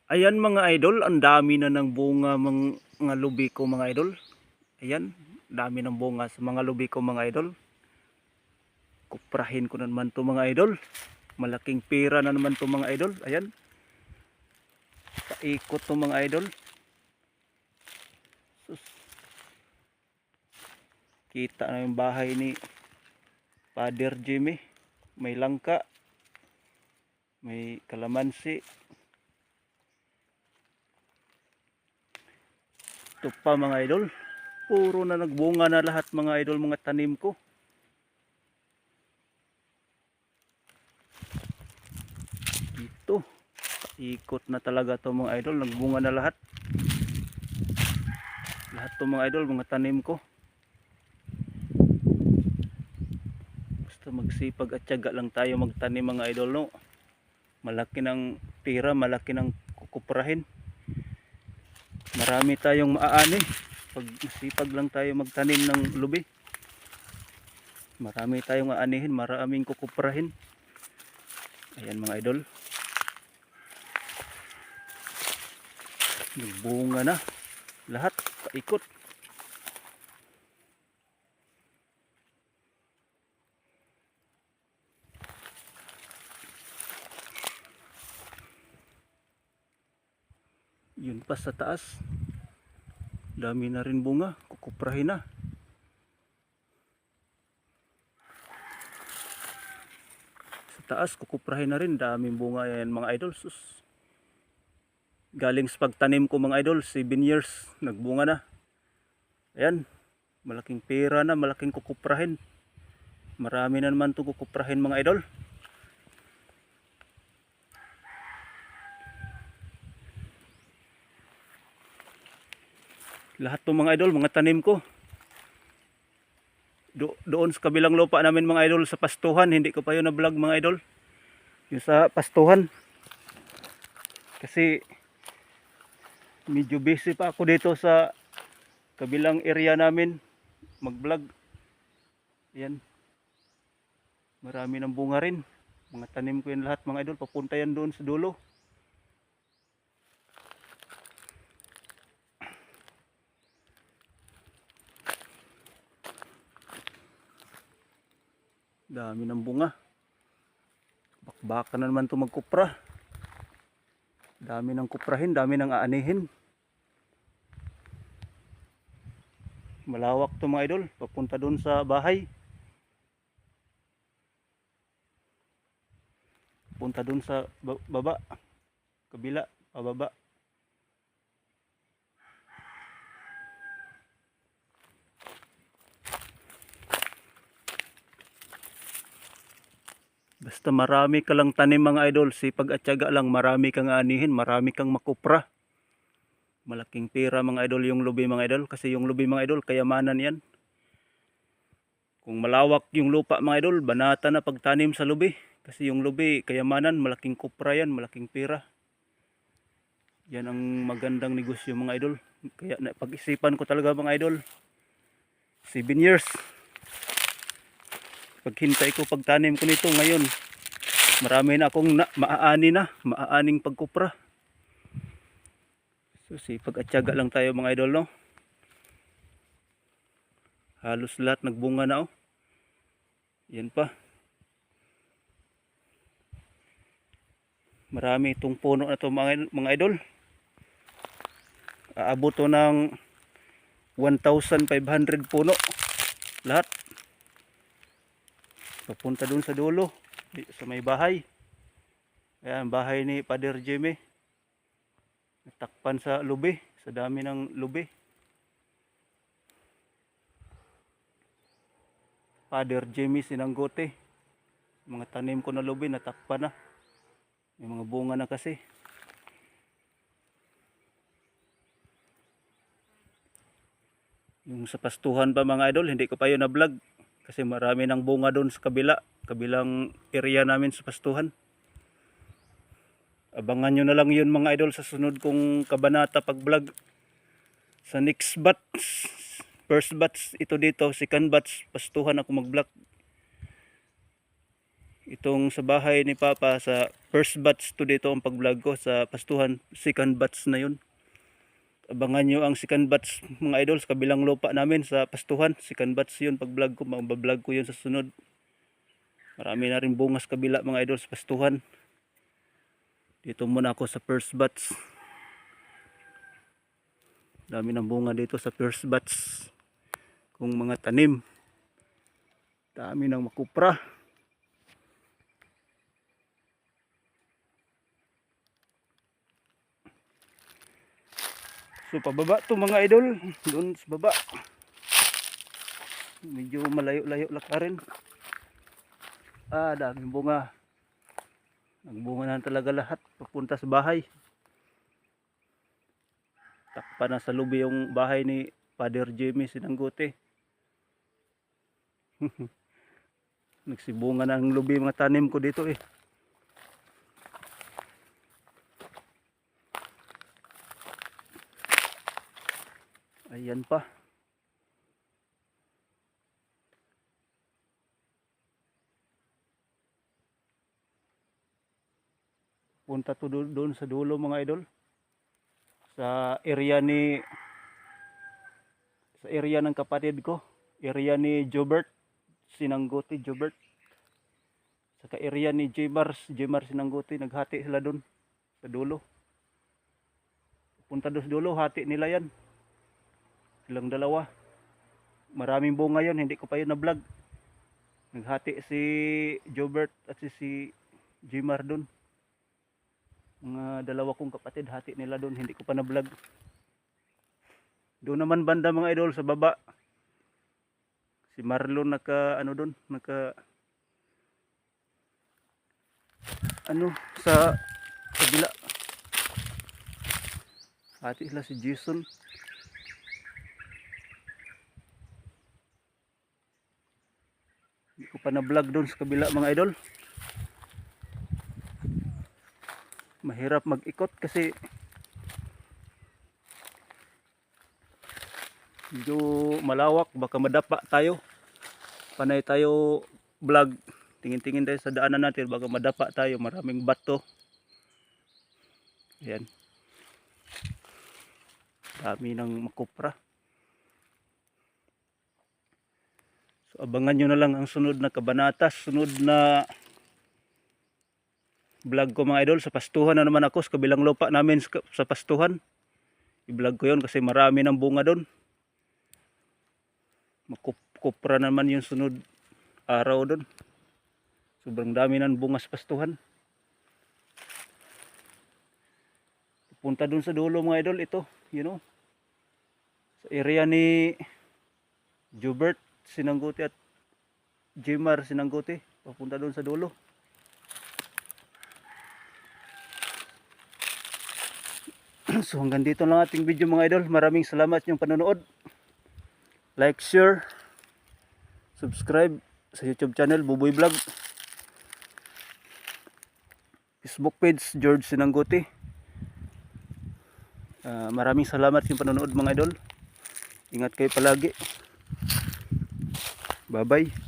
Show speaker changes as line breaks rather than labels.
Ayan mga idol, ang dami na ng bunga mga lubi ko mga idol. Ayan, dami ng bunga sa mga lubi ko mga idol. Kuprahin ko na naman to mga idol. Malaking pera na naman to mga idol. Ayan, paikot to mga idol. Sus, kita na yung bahay ni Father Jimmy. May langka, may kalamansi. Ito pa mga idol. Puro na nagbunga na lahat mga idol, mga tanim ko. Ito, ikot na talaga to mga idol. Nagbunga na lahat. Lahat to mga idol, mga tanim ko. Basta magsipag at tiyaga lang tayo magtanim mga idol, no. Malaki ng pira, malaki ng kukuprahin. Marami tayong maaani pag masipag lang tayo magtanim ng lubi. Marami tayong aanihin, maraming kukuprahin. Ayan mga idol, bunga na lahat, paikot. Yun pa sa taas, dami na rin bunga, kukuprahin na. Sa taas kukuprahin na rin, daming bunga. Yan mga idol, sus. Galing sa pagtanim ko mga idol, 7 years nagbunga na. Ayan, malaking pera na, malaking kukuprahin. Marami na naman itong kukuprahin mga idol. Lahat ng mga idol, mga tanim ko. Doon sa kabilang lupa namin mga idol, sa pastuhan, hindi ko pa yun na vlog mga idol. Yung sa pastuhan. Kasi medyo busy pa ako dito sa kabilang area namin mag vlog. Yan, marami ng bunga rin. Mga tanim ko yan lahat mga idol, papunta yan doon sa dulo. Dami ng bunga. Bakbaka na naman ito magkupra. Dami ng kuprahin, dami ng aanihin. Malawak to mga idol, papunta doon sa bahay. Punta doon sa baba, kabila, pababa. Basta marami ka lang tanim mga idol, sipag at tiyaga lang, marami kang aanihin, marami kang makupra. Malaking pera mga idol yung lubi mga idol, kasi yung lubi mga idol, kayamanan yan. Kung malawak yung lupa mga idol, banata na pagtanim sa lubi. Kasi yung lubi, kayamanan, malaking kupra yan, malaking pera. Yan ang magandang negosyo mga idol. Kaya napag-isipan ko talaga mga idol. 7 years. Paghintay ko pagtanim ko nito ngayon, marami na akong maaaning pagkupra. So sipag at tiyaga lang tayo mga idol, no. Halos lahat nagbunga na, oh. Yan pa. Marami itong puno na to mga idol. Aabot to ng 1,500 puno lahat. Papunta dun sa dulo, sa may bahay. Ayan, bahay ni Father Jimmy. Natakpan sa lubi, sa dami ng lubi. Father Jimmy Sinanggote. Mga tanim ko na lubi, natakpan na. May mga bunga na kasi. Yung sa pastuhan pa mga idol, hindi ko pa yun na vlog. Kasi marami ng bunga doon sa kabilang area namin sa pastuhan. Abangan nyo na lang yun mga idol sa sunod kong kabanata pag vlog. Sa next batch, first batch ito dito, second batch pastuhan ako mag vlog. Itong sa bahay ni Papa, sa first batch to dito ang pag-vlog ko. Sa pastuhan, second batch na yun. Abangan nyo ang second batch mga idol sa kabilang lupa namin sa pastuhan. Second batch yun pag-vlog ko. Mag-vlog ko yun sa sunod. Marami na rin bungas kabila mga idol sa pastuhan. Dito muna ako sa first batch. Dami ng bunga dito sa first batch. Kung mga tanim. Dami ng makupra. So pababa to mga idol, doon sa baba. Medyo malayo-layo lakarin. Daming bunga. Nagbunga na talaga lahat papunta sa bahay. Takpa na sa lobby yung bahay ni Father Jimmy Sinanggote. Nagsibunga na ang lobby mga tanim ko dito eh. Ayan pa. Punta to doon sa dulo mga idol. Sa area ng kapatid ko. Area ni Jobert Sinanggote, Jobert. Saka area ni Jmar Sinanggote. Naghati sila doon sa dulo. Punta doon sa dulo, hati nila yan. Silang dalawa. Maraming bunga yon, hindi ko pa yun na-vlog. Naghati si Jobert at si Jmar doon. Mga dalawa kong kapatid, hati nila doon, hindi ko pa na-vlog. Doon naman banda mga idol sa baba. Si Marlon doon, sa kabila. Hati sila si Jason. Hindi ko pa na-vlog doon sa kabila mga idol. Mahirap mag-ikot kasi medyo malawak, baka madapa tayo. Panay tayo vlog, tingin-tingin tayo sa daanan natin, baka madapa tayo, maraming bato. Ayan, dami ng makupra. So abangan nyo na lang ang sunod na kabanata, sunod na vlog ko mga idol. Sa pastuhan na naman ako, sa kabilang lupa namin sa pastuhan. I-vlog ko yun kasi marami ng bunga doon. Makupra naman yung sunod araw doon. Sobrang dami ng bunga sa pastuhan. Punta doon sa dulo mga idol, ito, sa area ni Jobert Sinanggote at Jmar Sinanggote. Papunta doon sa dulo. So hanggang dito lang ating video mga idol. Maraming salamat yung panonood. Like, share, subscribe sa YouTube channel Buboy Vlog. Facebook page George Sinanggote. Maraming salamat yung panonood mga idol. Ingat kayo palagi. Bye bye.